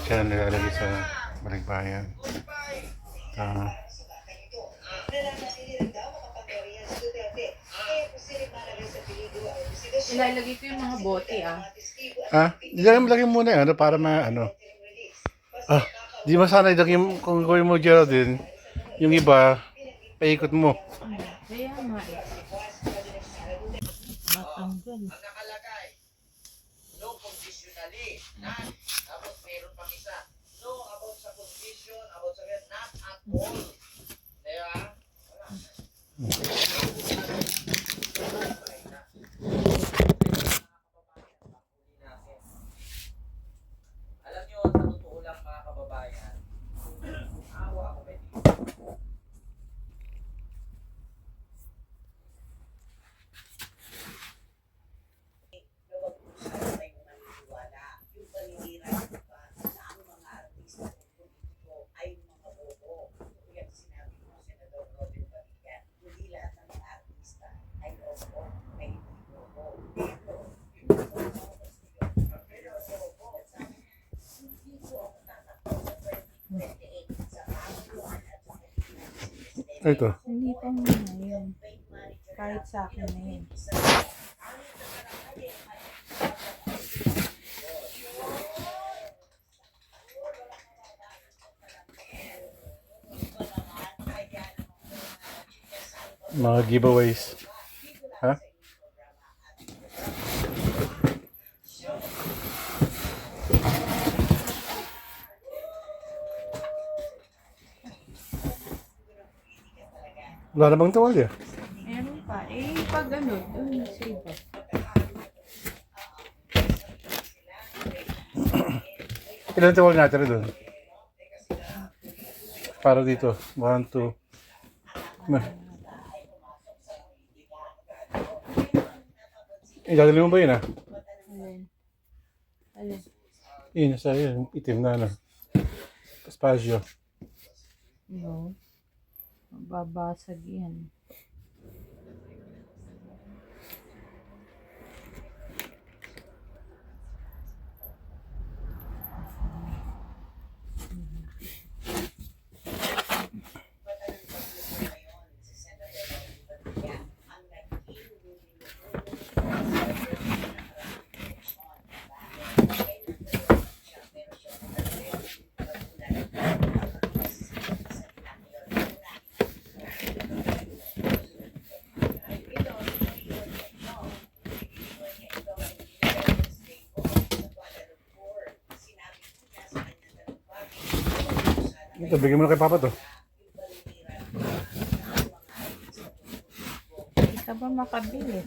siya nilalagay sa balikbayan. Ilalagay ko yung mga bote Ilagay muna yan, ano, para di mo sana ilagay kung gawin mo Geraldine, yung iba, paikot mo. Kaya nga matanggal. Nakalagay, no conditionally, not, tapos meron pang isa, no about sa condition, about sa not at all. Diba? Alam nyo, sa totoo lang mga kababayan, awa ko ba dito? Ito. Hindi pa muna yun. Kahit sa akin na yun. Mga giveaways. Ha? Wala namang tuwalya. Meron pa. Pag ano, dun save up. Ilan tuwalya natin doon? Para dito. 1, 2. Idadali mo ba yun Alin? Alin? Yun, sa yun. Itim na Espasyo. No. Mababasag yan. Ito, bigyan mo na kay Papa to. Hindi ka ba makabili?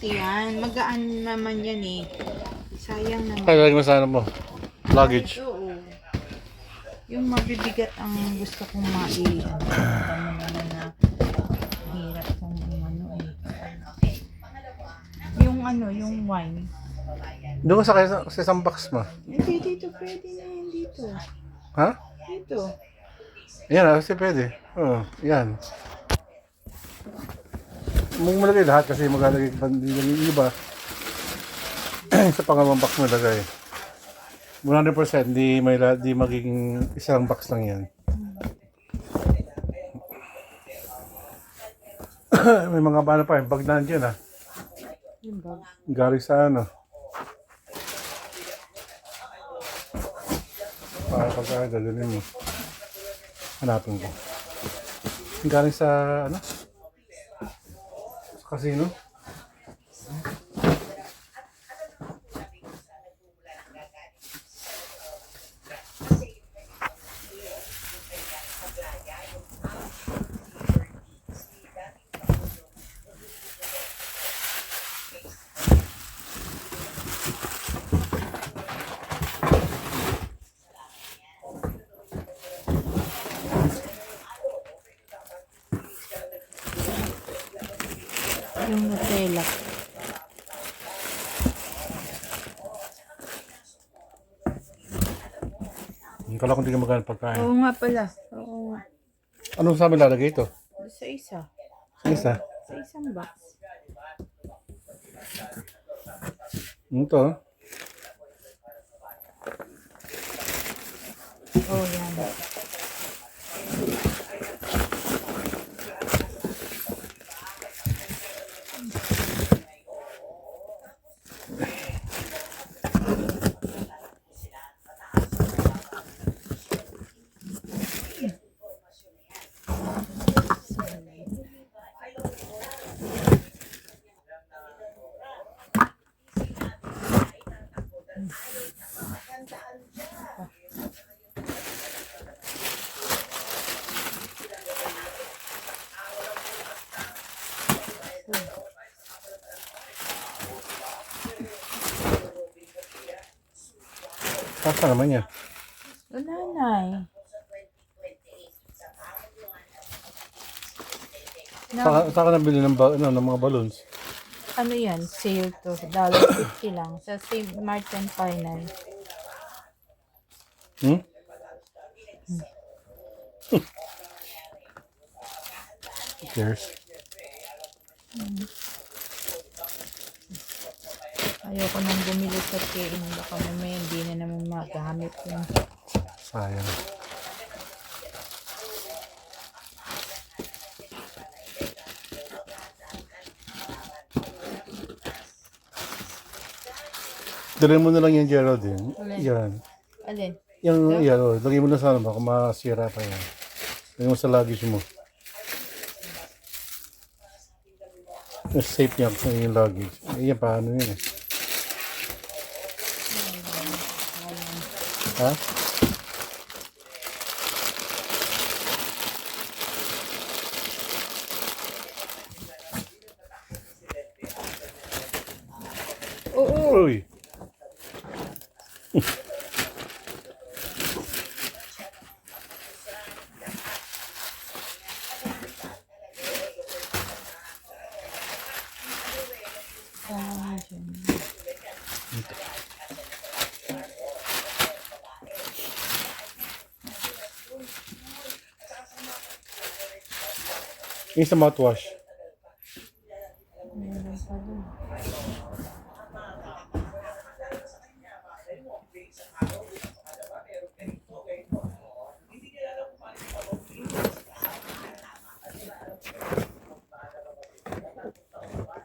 Yan, magaan naman yan eh. Sayang naman. Kaya lagay mo sa ano mo. Luggage. Oo. Yung mabibigat ang gusto kong mai. Ano naman na hirap kong ano eh. Yung wine. Doon ka sa isang box mo. Hindi, dito pwede na yan dito. Ha? Dito. Yan, kasi pwede. Oo, yan. Mong malagay lahat kasi maglalagay yung iba. Sa pangalawang box mo lagay. 100% di magiging isang box lang yan. May mga bano pa, bag na dyan Yung bag. Galing sa ano. Para pagka dadalhin mo. Hanapin ko. Galing sa ano? Sa casino. Yung Nutella. Kala ko hindi ka magkano pagkain. Oo nga pala. Oo nga. Anong sa amin lalagay ito? Sa isa. Isa. Sa isang box. Ito. Oh, yan. Kasa naman yan. Wala na eh. Saka nabili ng, ng mga balloons. Ano yan? Sale to. $1.50 lang. Sa St. Martin Final. Hmm? Cheers. Ayoko nang bumili sa chain. Baka mamaya hindi na naman magamit yun. Sayang. Dali mo na lang yung Geraldine. Alin? Yan. Alin? Yung, yan, oh. Lagay mo na sa ano, baka masira pa yan. Lagay mo sa luggage mo. Yung safe niya yung luggage. Yan, paano yun eh. Ha? Oo. Uy! Ah, dyan. Yung sa mouthwash. Meron pa dun.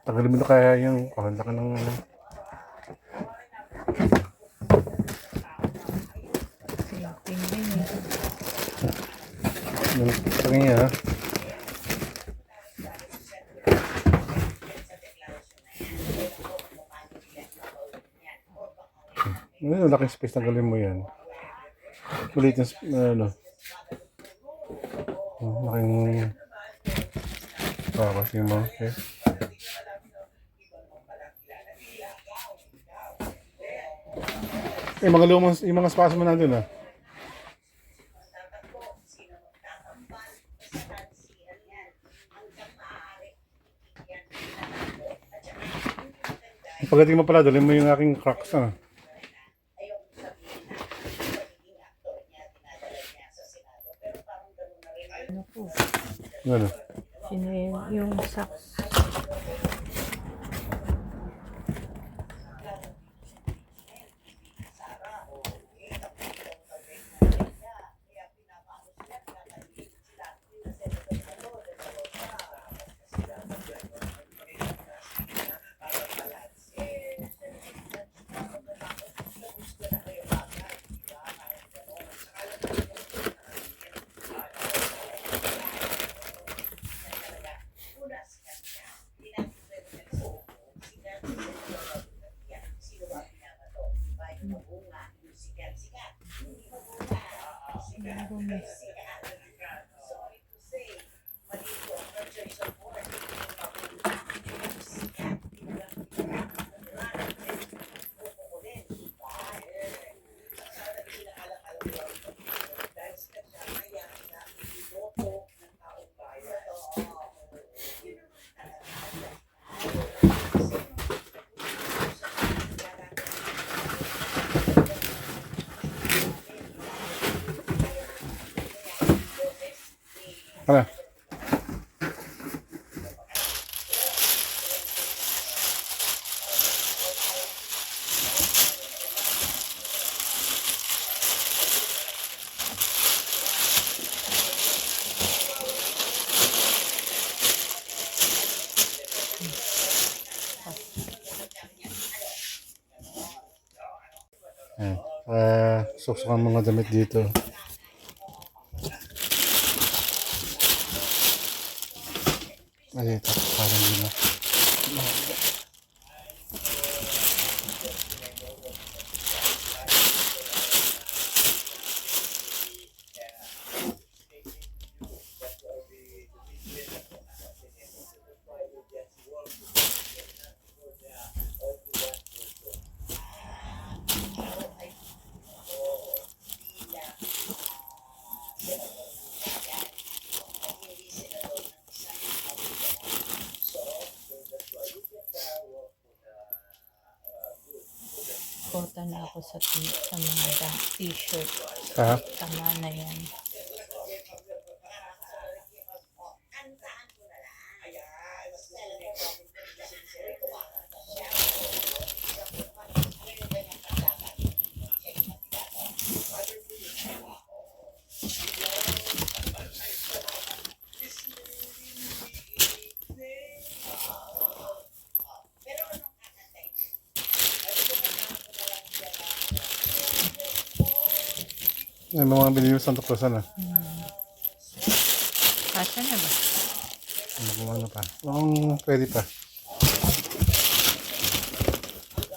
Tagalin mo na kaya yung kahanda ka ng Same thing din eh. yung pagkakanya niya. Ano, laking space, tanggalin mo yan. Ulit yung, ano. Laking kasi mo. Okay. Eh, mga lumang, yung mga spasmo nandun ah. Pagdating mo pala, dalhin mo yung aking cracks ah. Ano po? Ano? Yung socks. Ayan. Suksukan mga damit dito. Ay, ito. Parang yun na. Kota na ako sa mga t-shirt. Ha? Tama na yan. Ay, mga binili mo Santa Cruz na. Kasya na ba? Kung ano pa. Mukhang pwede pa.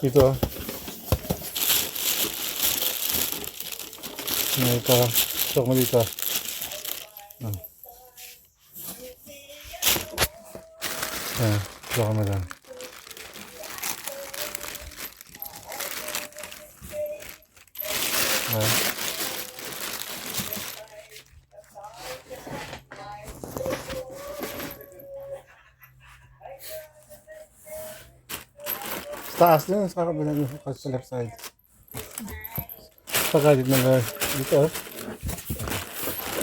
Dito. Ito. Sok mo dito. Sok mo dyan. Taas din, sa kabila nyo, sa left side. Sa kalit na dito.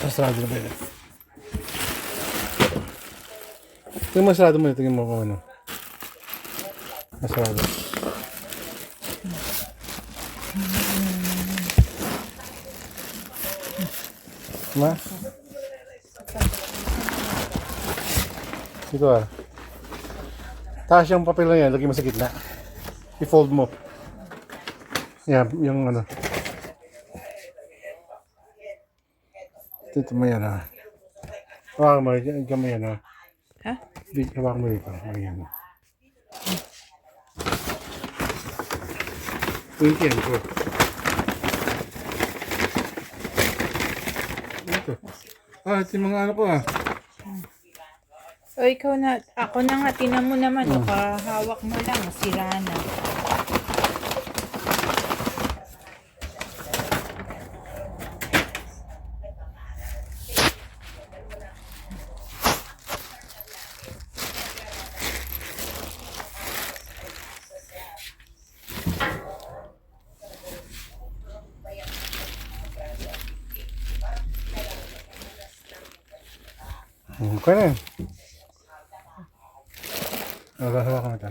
Sa sarado na ba yun? Tingnan mo sarado mo, tingnan mo kung ano. Masarado. Ma? Dito ah. Taas yung papel na yan, lagay mo sa gitna. I-fold mo. Yan, yung ano. Dito mo yan ah. Hawakan mo, dyan mo yan ah. Ha? Hawakan mo dito. Ayan. Wait yan ko. Ito. Ito yung mga ano ko ah. O ikaw na, ako na nga, tinan mo naman, o kahawak mo lang, sira na. Okay na. Hawakan mo ito.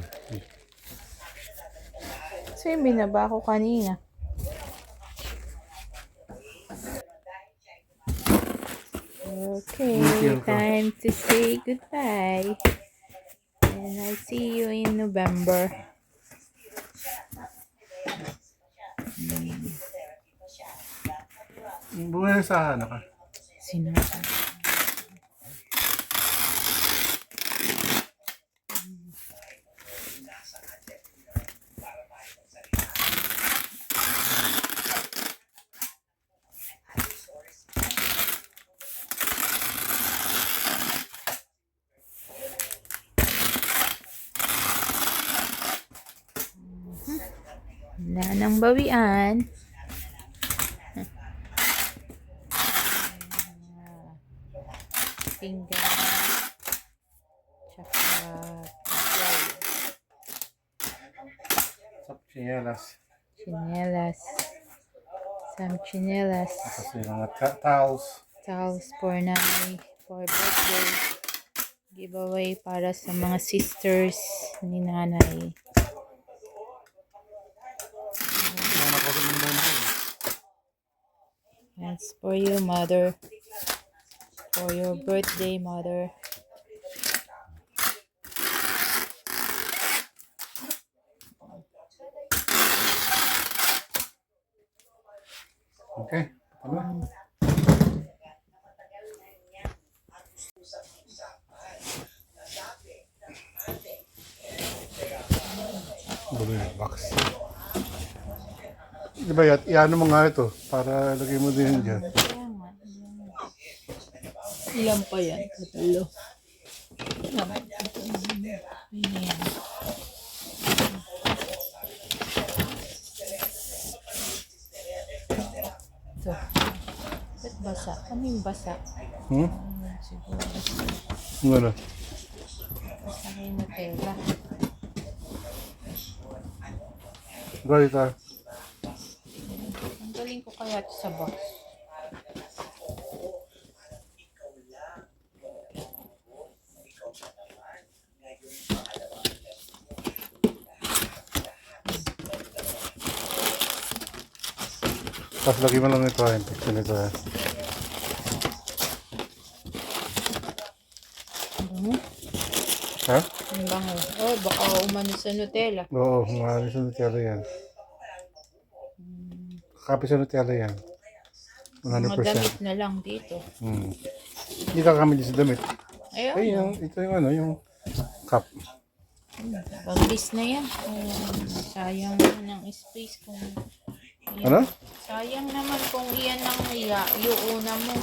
So yung binaba ko kanina. Okay, time to say goodbye. And I'll see you in November. Buhay sa ano ka? Sinabi. Wala nang bawian. Pinggan. Tsaka Chinelas. chinelas. Some chinelas. Kasi mga towels. Towels for nanay for birthday. Giveaway para sa mga sisters ni nanay. That's for you, mother. For your birthday, mother. Okay. Tama. Blue box. Di ba iano mo nga ito para lagay mo din dyan. Kaya nga. Ilan pa yan? Tatlo. Ayan. Ito. Ba't basa? Ano yung basa? Hmm? Siguro. Ano? Basa na yung Nutella. Right, ah. Ang galing ko kaya ito sa box. Tapos lagay mo lang ito, yung picture nito. Ha? Ang bango. Oh, baka umano sa Nutella. Oo, maaari sa Nutella yan. Kape sa Nutella yan. Mga 100%. damit na lang dito. Hmm. Hindi ka kami sa damit. Ayun. Ay, ito yung ano, yung cup. Pag-list na yan. Sayang naman ng space kung iyan. Ano? Sayang naman kung iyan ang iuuna mo.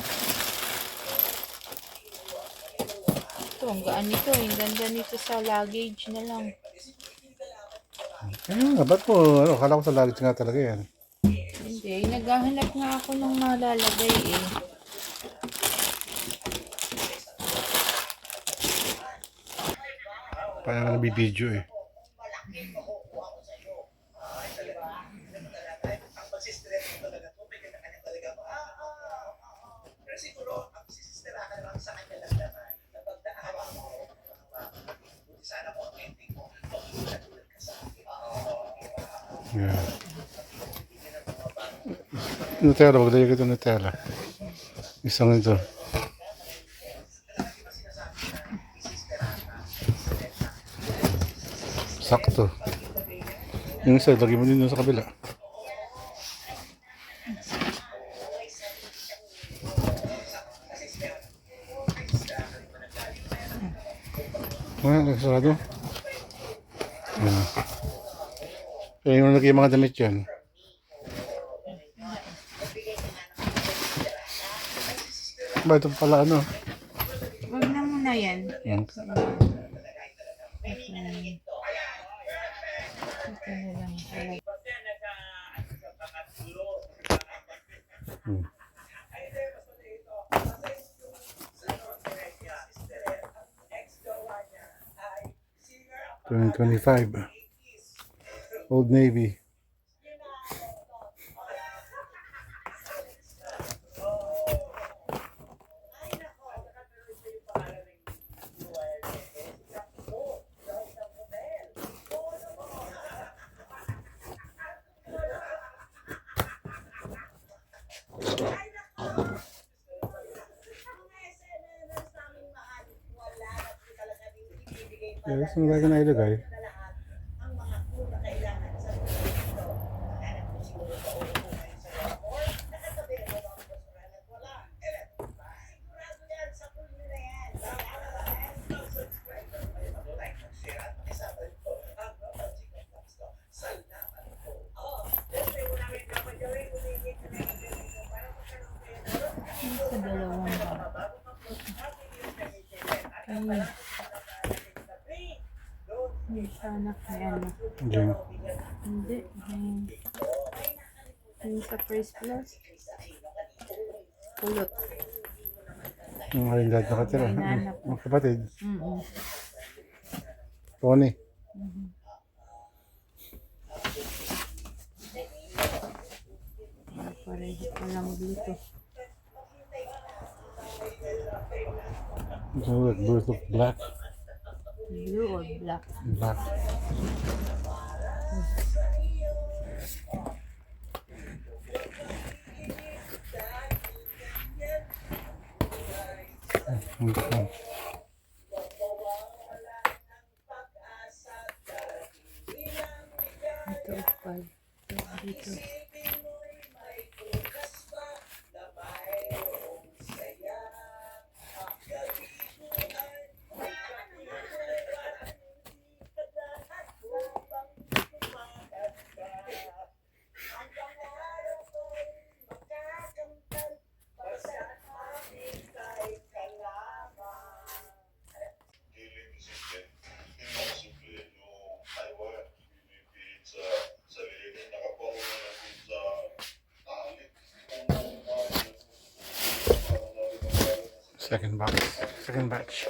Ito, ang gaan nito. Ang ganda nito sa luggage na lang. Ayun nga, ba't mo, ano, kala ko sa luggage nga talaga yan. Hindi, naghahanap nga ako ng malalagay eh. Parang nabibideo eh. Pero siguro, ang sisistera ka lang sa kanya lang naman. Kapag naawa mo, sana mo ang ending mo. Tulad ka sa akin. Yeah. Nutella, maglagay ka ito Nutella. Isang ito. Sakto. Yung isa, lagay mo din dun sa kabila. Nagsarado. Kaya yung lagay yung mga damit yan. Ba, ito pala ano? Huwag na muna yan. Yan. Ito na lang talaga. Hmm. 2025. Old Navy. Yes, ang lagi na ilagay. Sa dalawang bag. Ayun. Hindi sana kaya na. Diyan. Hindi. Yung sa first class. Kulot. Yung aling dad nakatira. Hinanap. Ang kapatid. Mm-mm. Tony. Pareho pa lang dito. So, both look black. Blue or black? Black. Okay. Ito, 5. Dito. Second box. Second batch.